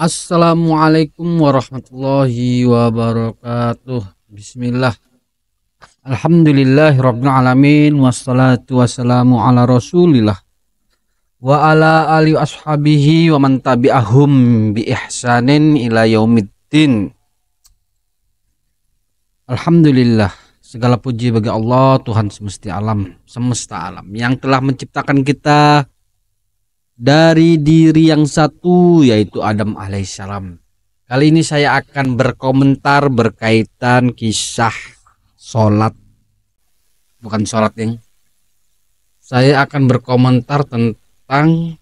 Assalamualaikum warahmatullahi wabarakatuh. Bismillah. Alhamdulillahirabbil alamin wassalatu wassalamu ala Rasulillah wa ala ali ashabihi wa man tabi'ahum bi ihsanin ila yaumiddin. Alhamdulillah, segala puji bagi Allah Tuhan semesta alam yang telah menciptakan kita dari diri yang satu, yaitu Adam alaihissalam. Kali ini saya akan berkomentar berkaitan kisah sholat. Bukan sholat yang saya akan berkomentar tentang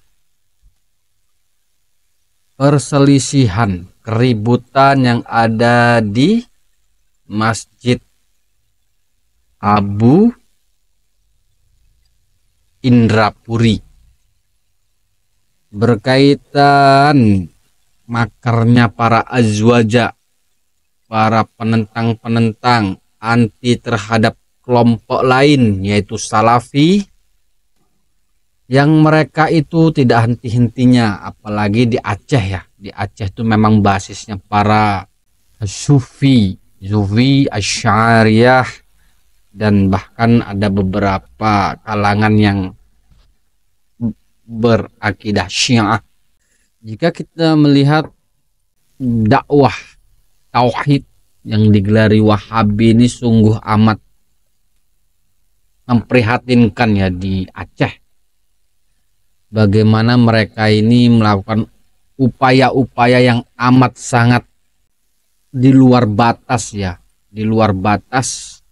perselisihan, keributan yang ada di Masjid Abu Indrapuri berkaitan makarnya para azwaja, para penentang-penentang anti terhadap kelompok lain yaitu Salafi, yang mereka itu tidak henti-hentinya, apalagi di Aceh ya. Di Aceh itu memang basisnya para Sufi, Asy'ariyah, dan bahkan ada beberapa kalangan yang berakidah Syiah. Jika kita melihat dakwah tauhid yang digelari Wahabi ini sungguh amat memprihatinkan ya di Aceh. Bagaimana mereka ini melakukan upaya-upaya yang amat sangat di luar batas ya, di luar batas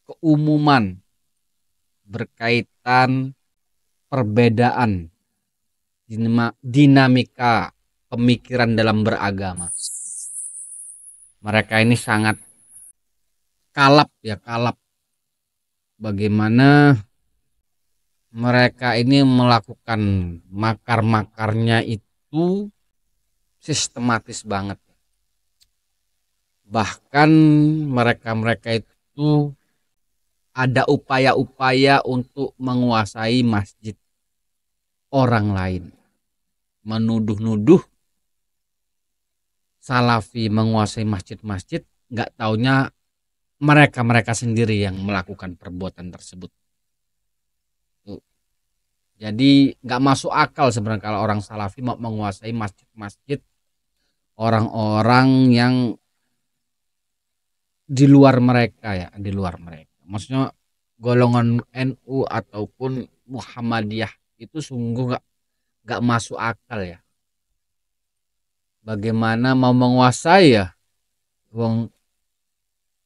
keumuman berkaitan perbedaan dinamika pemikiran dalam beragama. Mereka ini sangat kalap ya, kalap. Bagaimana mereka ini melakukan makar-makarnya itu sistematis banget. Bahkan mereka-mereka itu ada upaya-upaya untuk menguasai masjid orang lain, menuduh-nuduh Salafi menguasai masjid-masjid, nggak taunya mereka-mereka sendiri yang melakukan perbuatan tersebut. Jadi nggak masuk akal sebenarnya kalau orang Salafi mau menguasai masjid-masjid orang-orang yang di luar mereka ya, di luar mereka. Maksudnya golongan NU ataupun Muhammadiyah itu sungguh nggak masuk akal ya. Bagaimana mau menguasai ya, wong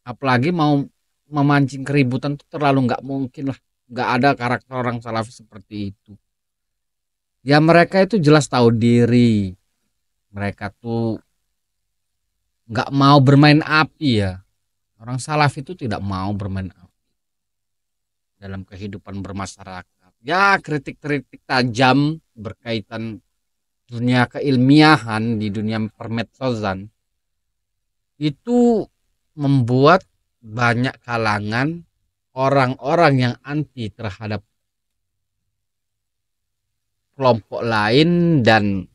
apalagi mau memancing keributan itu terlalu nggak mungkin lah. Nggak ada karakter orang Salafi seperti itu. Ya mereka itu jelas tahu diri. Mereka tuh nggak mau bermain api ya. Orang Salafi itu tidak mau bermain api dalam kehidupan bermasyarakat. Ya kritik-kritik tajam berkaitan dunia keilmiahan di dunia permedsosan itu membuat banyak kalangan orang-orang yang anti terhadap kelompok lain, dan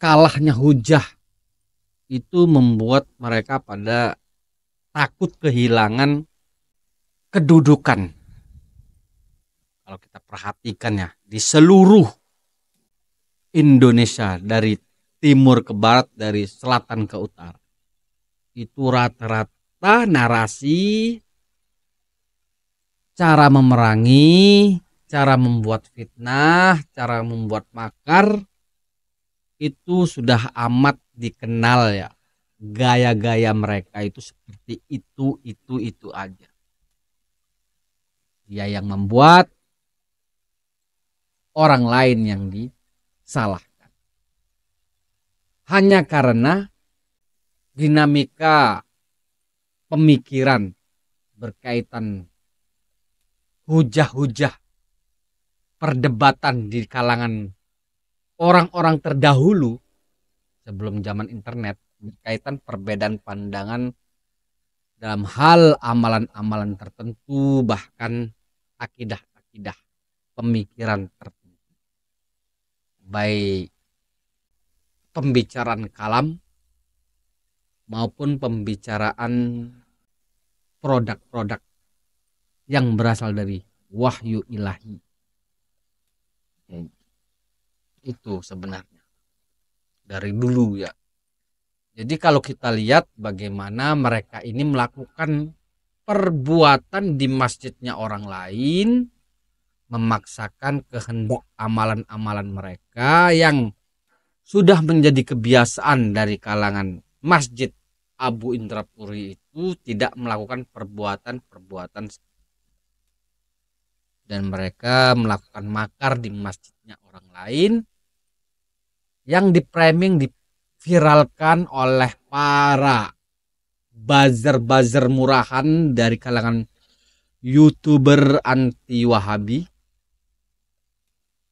kalahnya hujah itu membuat mereka pada takut kehilangan kedudukan. Kalau kita perhatikan ya, di seluruh Indonesia dari timur ke barat, dari selatan ke utara, itu rata-rata narasi, cara memerangi, cara membuat fitnah, cara membuat makar itu sudah amat dikenal ya. Gaya-gaya mereka itu seperti itu aja. Dia yang membuat, orang lain yang disalahkan. Hanya karena dinamika pemikiran berkaitan hujah-hujah perdebatan di kalangan orang-orang terdahulu sebelum zaman internet berkaitan perbedaan pandangan dalam hal amalan-amalan tertentu, bahkan akidah-akidah pemikiran tertentu. Baik pembicaraan kalam maupun pembicaraan produk-produk yang berasal dari wahyu ilahi. Itu sebenarnya dari dulu ya. Jadi kalau kita lihat bagaimana mereka ini melakukan perbuatan di masjidnya orang lain, memaksakan kehendak amalan-amalan mereka yang sudah menjadi kebiasaan dari kalangan masjid Abu Indrapuri itu tidak melakukan perbuatan-perbuatan, dan mereka melakukan makar di masjidnya orang lain yang di-framing, diviralkan oleh para buzzer-buzzer murahan dari kalangan YouTuber anti Wahabi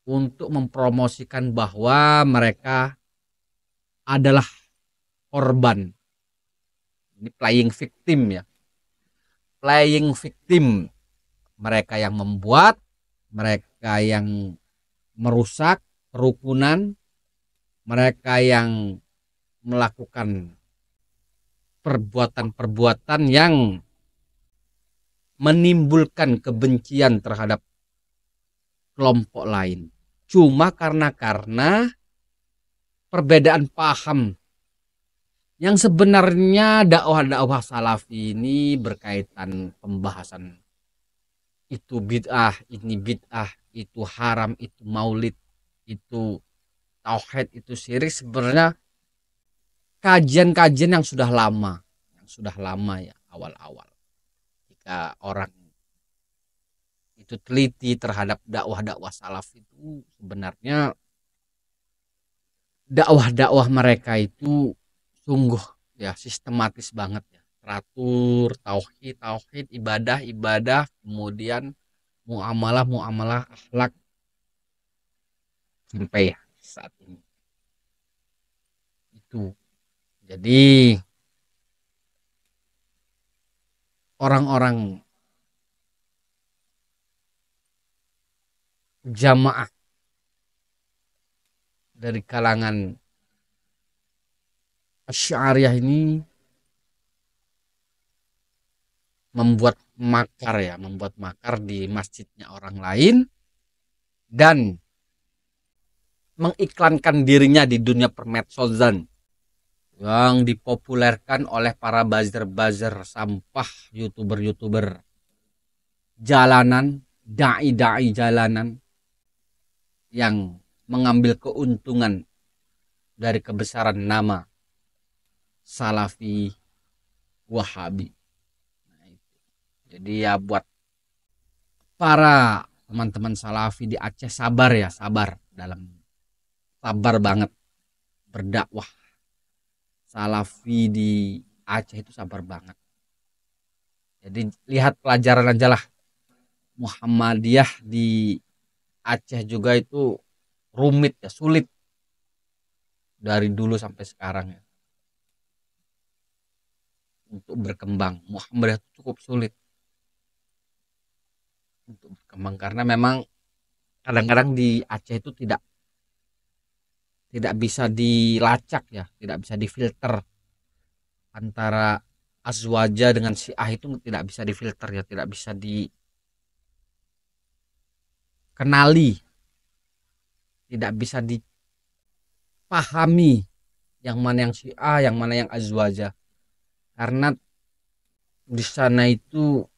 untuk mempromosikan bahwa mereka adalah korban. Ini playing victim ya. Playing victim. Mereka yang membuat, mereka yang merusak kerukunan, mereka yang melakukan perbuatan-perbuatan yang menimbulkan kebencian terhadap kelompok lain. Cuma karena perbedaan paham yang sebenarnya dakwah-dakwah salafi ini berkaitan pembahasan itu bid'ah, ini bid'ah, itu haram, itu maulid, itu tauhid, itu syirik, sebenarnya kajian-kajian yang sudah lama ya, awal-awal. Jika orang itu teliti terhadap dakwah-dakwah salaf itu, sebenarnya dakwah-dakwah mereka itu sungguh ya sistematis banget ya, teratur, tauhid, ibadah, kemudian muamalah, akhlak, sampai saat ini. Itu. Jadi orang-orang jamaah dari kalangan Asy'ariyah ini membuat makar di masjidnya orang lain dan mengiklankan dirinya di dunia permedsosan yang dipopulerkan oleh para buzzer-buzzer sampah, YouTuber jalanan, dai-dai jalanan yang mengambil keuntungan dari kebesaran nama Salafi Wahabi. Jadi ya buat para teman-teman Salafi di Aceh sabar banget berdakwah. Salafi di Aceh itu sabar banget. Jadi lihat pelajaran aja lah. Muhammadiyah di Aceh juga itu rumit ya, sulit dari dulu sampai sekarang ya. Untuk berkembang, Muhammadiyah itu cukup sulit untuk berkembang karena memang kadang-kadang di Aceh itu tidak bisa dilacak ya, tidak bisa difilter antara azwaja dengan syiah, itu tidak bisa difilter ya, tidak bisa dikenali, tidak bisa dipahami yang mana yang syiah, yang mana yang azwaja, karena di sana itu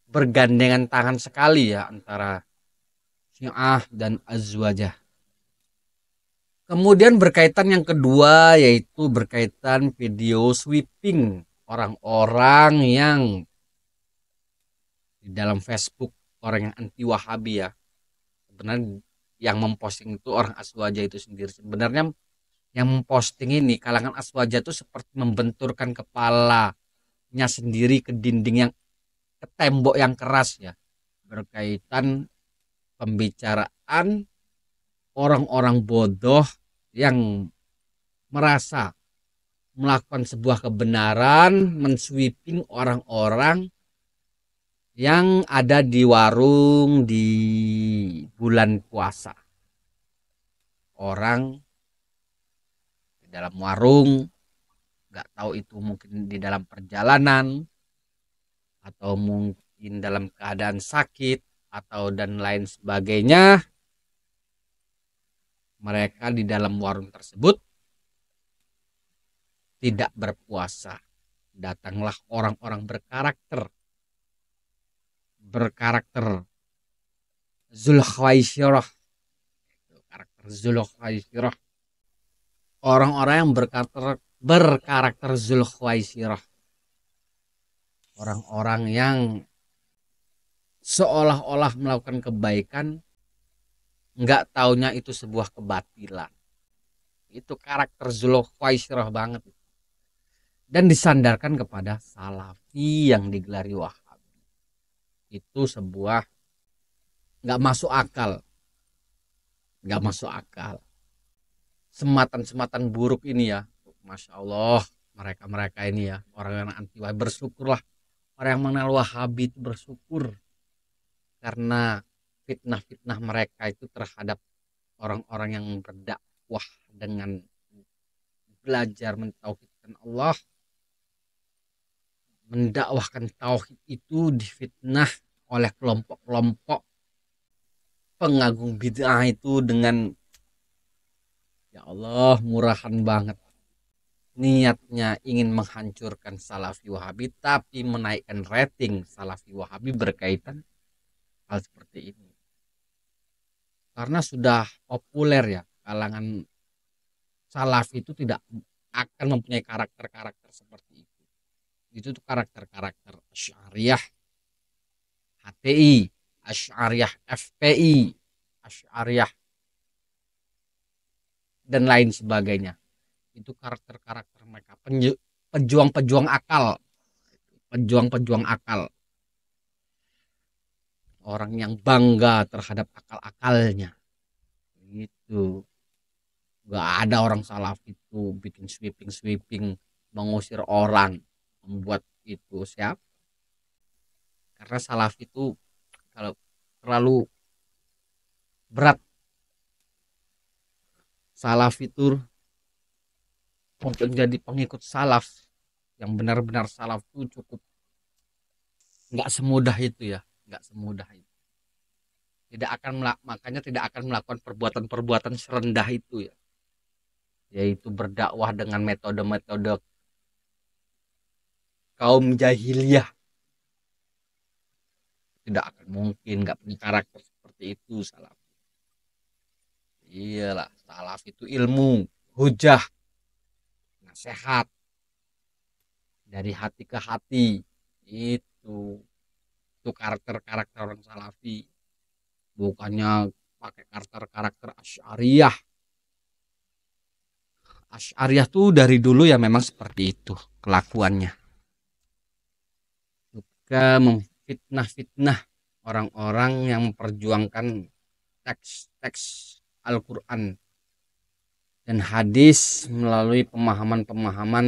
bergandengan tangan sekali ya antara syiah dan azwaja. Kemudian berkaitan yang kedua yaitu berkaitan video sweeping orang-orang yang di dalam Facebook, orang yang anti Wahabi ya. Sebenarnya yang memposting itu orang Aswaja itu sendiri. Sebenarnya yang memposting ini kalangan Aswaja itu seperti membenturkan kepalanya sendiri ke dinding, yang ke tembok yang keras ya, berkaitan pembicaraan orang-orang bodoh yang merasa melakukan sebuah kebenaran, mensweeping orang-orang yang ada di warung di bulan puasa. Orang di dalam warung, nggak tahu itu mungkin di dalam perjalanan atau mungkin dalam keadaan sakit atau dan lain sebagainya, mereka di dalam warung tersebut tidak berpuasa. Datanglah orang-orang berkarakter Zulkhuwaisirah, karakter Zulkhuwaisirah, orang-orang yang berkarakter Zulkhuwaisirah, orang-orang yang seolah-olah melakukan kebaikan, nggak taunya itu sebuah kebatilan. Itu karakter Zulkhuwaisirah banget, dan disandarkan kepada salafi yang digelari Wahabi. Itu sebuah nggak masuk akal, nggak masuk akal. Sematan-sematan buruk ini ya, masya Allah, mereka ini ya, orang yang anti Wahabi, bersyukurlah orang yang mengenal Wahabi itu bersyukur, karena fitnah-fitnah mereka itu terhadap orang-orang yang berdakwah dengan belajar mentauhidkan Allah, mendakwahkan tauhid, itu difitnah oleh kelompok-kelompok pengagung bid'ah itu dengan, ya Allah, murahan banget. Niatnya ingin menghancurkan Salafi Wahabi, tapi menaikkan rating Salafi Wahabi berkaitan hal seperti ini. Karena sudah populer ya, kalangan Salafi itu tidak akan mempunyai karakter-karakter seperti itu. Itu tuh karakter-karakter Asy'ariyah HTI, Asy'ariyah FPI, Asy'ariyah dan lain sebagainya. Itu karakter-karakter mereka, pejuang-pejuang akal, pejuang-pejuang akal, orang yang bangga terhadap akal-akalnya. Gitu. Gak ada orang salaf itu bikin sweeping mengusir orang, membuat itu siap. Karena salaf itu kalau terlalu berat, salaf itu untuk jadi pengikut salaf yang benar-benar salaf itu cukup nggak semudah itu ya, nggak semudah itu. Makanya tidak akan melakukan perbuatan-perbuatan serendah itu ya, yaitu berdakwah dengan metode-metode kaum jahiliyah. Tidak akan mungkin, nggak punya karakter seperti itu salaf. Iyalah, salaf itu ilmu, hujah, nasihat dari hati ke hati. Itu karakter-karakter orang salafi, bukannya pakai karakter-karakter Asy'ariyah. Asy'ariyah tuh dari dulu ya memang seperti itu kelakuannya, juga memfitnah-fitnah orang-orang yang memperjuangkan teks-teks Al-Quran dan hadis melalui pemahaman-pemahaman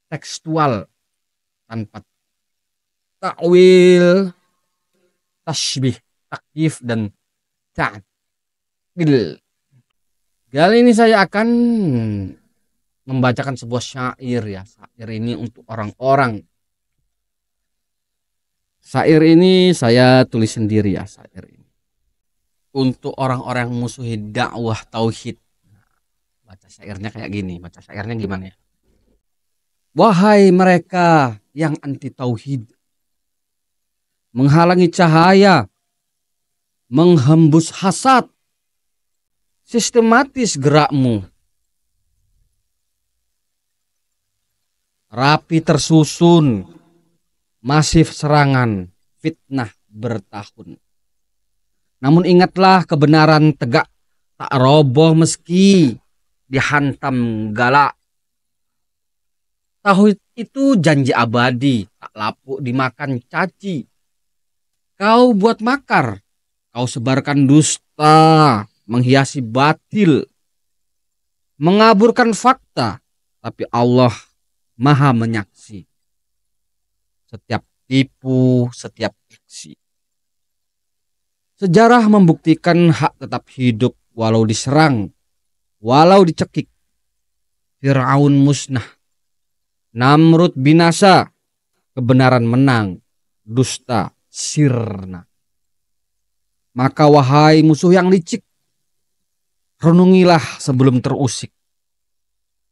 tekstual tanpa takwil, tasbih, takyif, dan ta'til. Kali ini saya akan membacakan sebuah syair ya. Syair ini untuk orang-orang. Syair ini saya tulis sendiri ya, syair ini. Untuk orang-orang yang musuhi dakwah tauhid. Baca syairnya kayak gini, baca syairnya gimana ya? Wahai mereka yang anti tauhid, menghalangi cahaya, menghembus hasad, sistematis gerakmu, rapi tersusun, masif serangan, fitnah bertahun. Namun ingatlah kebenaran tegak, tak roboh meski dihantam galak. Tauhid itu janji abadi, tak lapuk dimakan caci. Kau buat makar, kau sebarkan dusta, menghiasi batil, mengaburkan fakta, tapi Allah Maha menyaksi setiap tipu, setiap aksi. Sejarah membuktikan hak tetap hidup walau diserang, Walau dicekik, Firaun musnah, Namrud binasa, kebenaran menang, dusta sirna. Maka wahai musuh yang licik, renungilah sebelum terusik.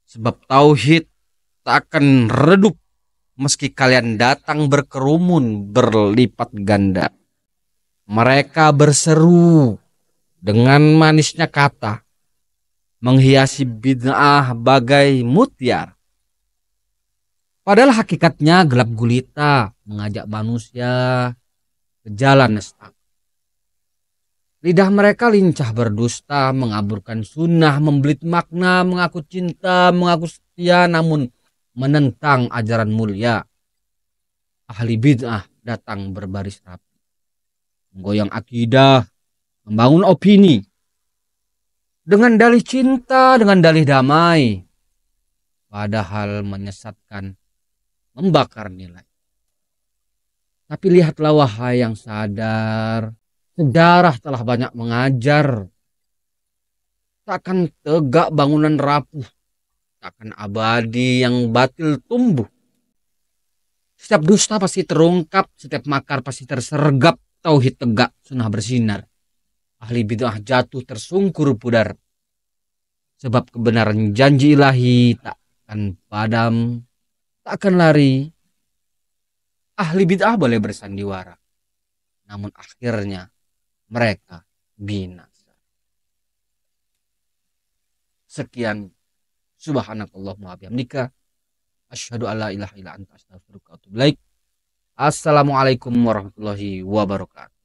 Sebab tauhid tak akan redup meski kalian datang berkerumun berlipat ganda. Mereka berseru dengan manisnya kata, menghiasi bid'ah bagai mutiara. Padahal hakikatnya gelap gulita, mengajak manusia ke jalan nesta. Lidah mereka lincah berdusta, mengaburkan sunnah, membelit makna, mengaku cinta, mengaku setia, namun menentang ajaran mulia. Ahli bid'ah datang berbaris rapi, menggoyang akidah, membangun opini, dengan dalih cinta, dengan dalih damai, padahal menyesatkan, membakar nilai. Tapi lihatlah wahai yang sadar, sejarah telah banyak mengajar. Takkan tegak bangunan rapuh, takkan abadi yang batil tumbuh. Setiap dusta pasti terungkap, setiap makar pasti tersergap, tauhid tegak, sunnah bersinar. Ahli bid'ah jatuh tersungkur pudar. Sebab kebenaran janji ilahi tak akan padam, tak akan lari. Ahli bid'ah boleh bersandiwara, namun akhirnya mereka binasa. Sekian, subhanakallahumma wabihamdika, asyhadu alla ilaha illa anta astaghfiruka wa atubu ilaik. Assalamualaikum warahmatullahi wabarakatuh.